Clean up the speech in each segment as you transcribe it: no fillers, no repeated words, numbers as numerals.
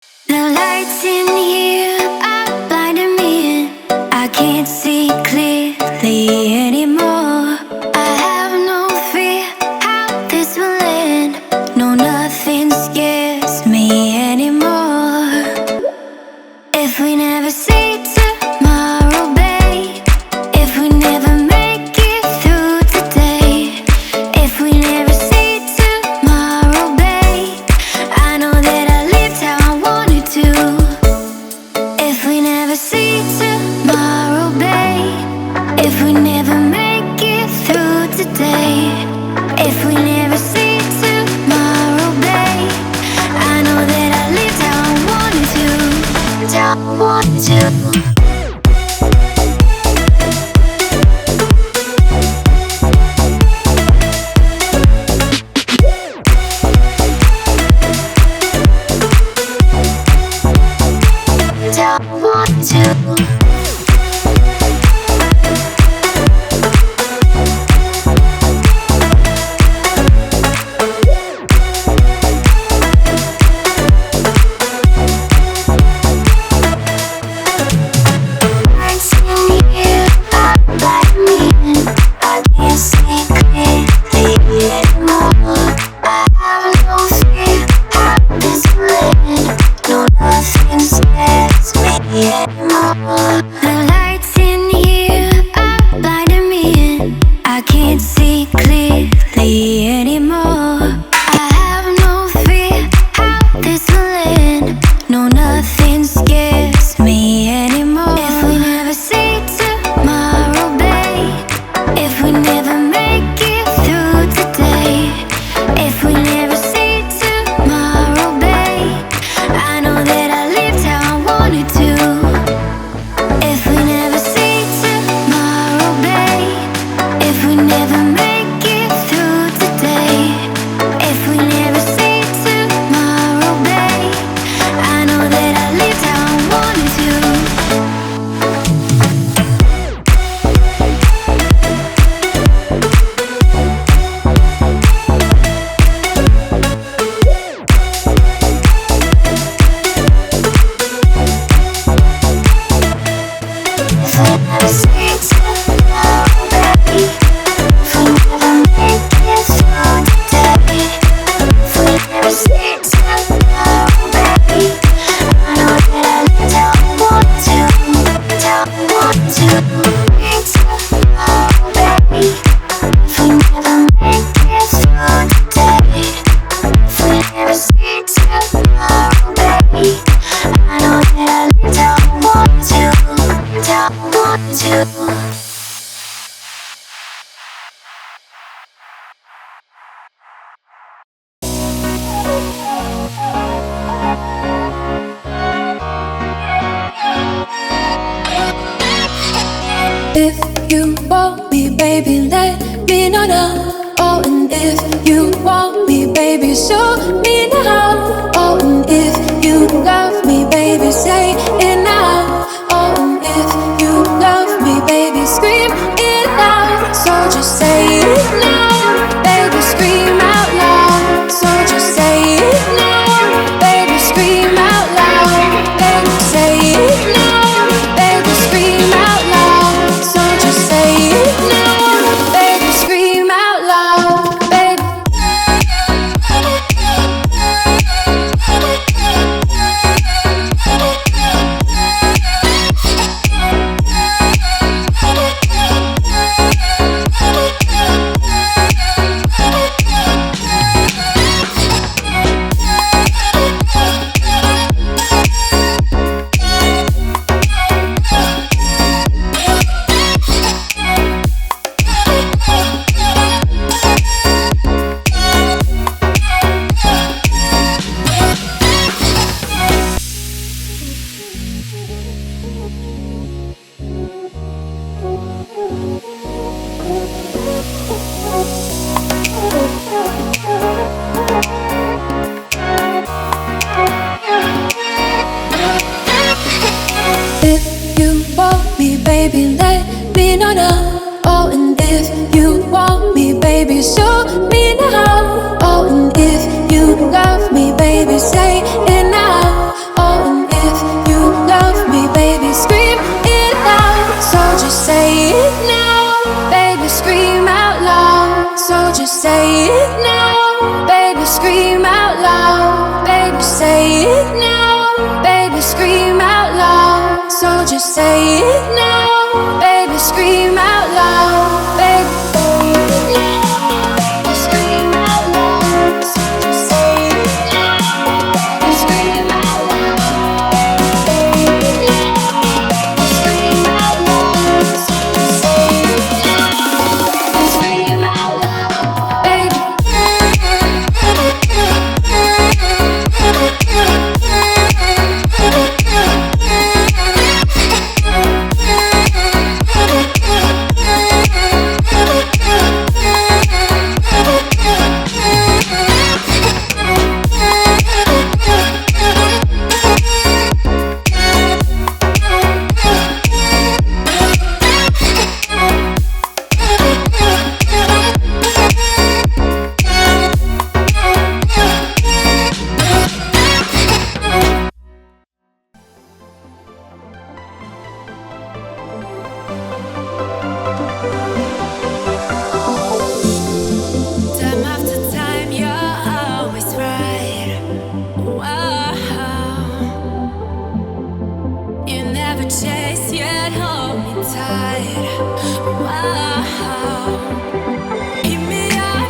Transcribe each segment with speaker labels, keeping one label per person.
Speaker 1: The lights in here are blinding me and I can't see clearly anymore. I have no fear how this will end. No, nothing scares me anymore. If we never see tomorrow, babe, if we never make it through today, if we never see tomorrow, babe, I know that I lived how I wanted to. If we never see tomorrow, babe, if we never make it through today, if we never see tomorrow, babe, I know that I lived how I wanted to. How I wanted to. The lights in here are blinding me and I can't see clearly anymore. I have no fear how this will end. No, nothing scares me anymore. If we never see tomorrow, babe, if we never make it through today, if we never see tomorrow, babe, I know that I lived how I wanted to. If we never see tomorrow, babe, if we never make it through today, if we never see tomorrow, babe, I know that I lived how I wanted to.
Speaker 2: If you want me, baby, let me know now. Oh, and if you want me, baby, show me now. Oh, and if you love me, baby, say it now. Oh, and if you love me, baby, scream it out. So just say it now, baby, scream out loud. So just say it now, baby, scream out loud. Baby, say it now, baby, scream out loud. So just say it now, baby, scream out loud, baby. If you want me, baby, let me know now. Oh, and if you want me, baby, show me now. Oh, and if you love me, baby, say it now. say it now, baby, scream out loud, baby, say it now, baby, scream out loud, so just say it now, baby, scream out loud, baby, scream out loud, so just say it now, baby, scream out loud, baby. Time after time, you're always right. Wow. You never chase, yet hold me tight. Wow. Keep me up,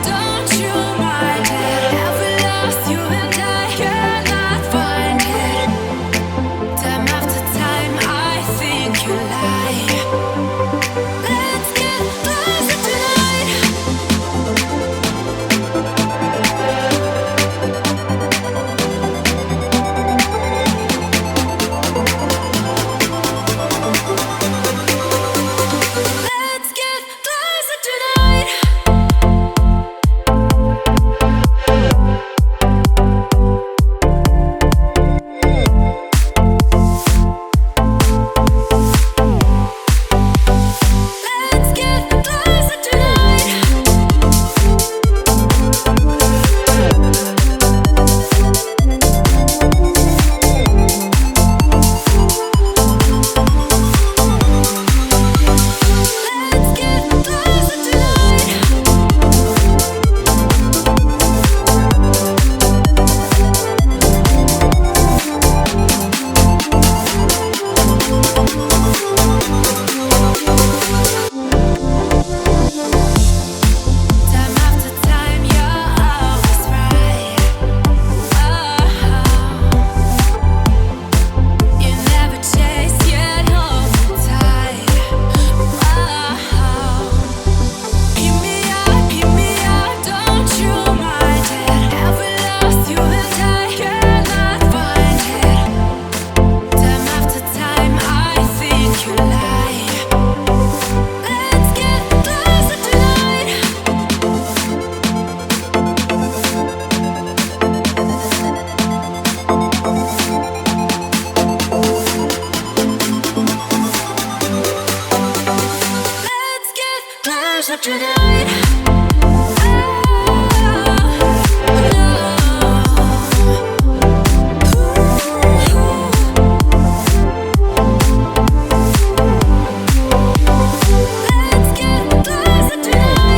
Speaker 2: don't you mind it? Have we lost you and I cannot find it? Time after time, I think you lie. Let's get closer tonight. Let's get closer tonight. Let's get closer tonight. Let's get closer tonight. Time after time, you're always right. You never chase, yet hold me tight. Keep me up, don't you mind it? Have we lost you and I cannot find it? Time after time, I think you lie. Let's get closer tonight. Let's get closer tonight. Let's get closer tonight.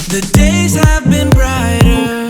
Speaker 3: The days have been brighter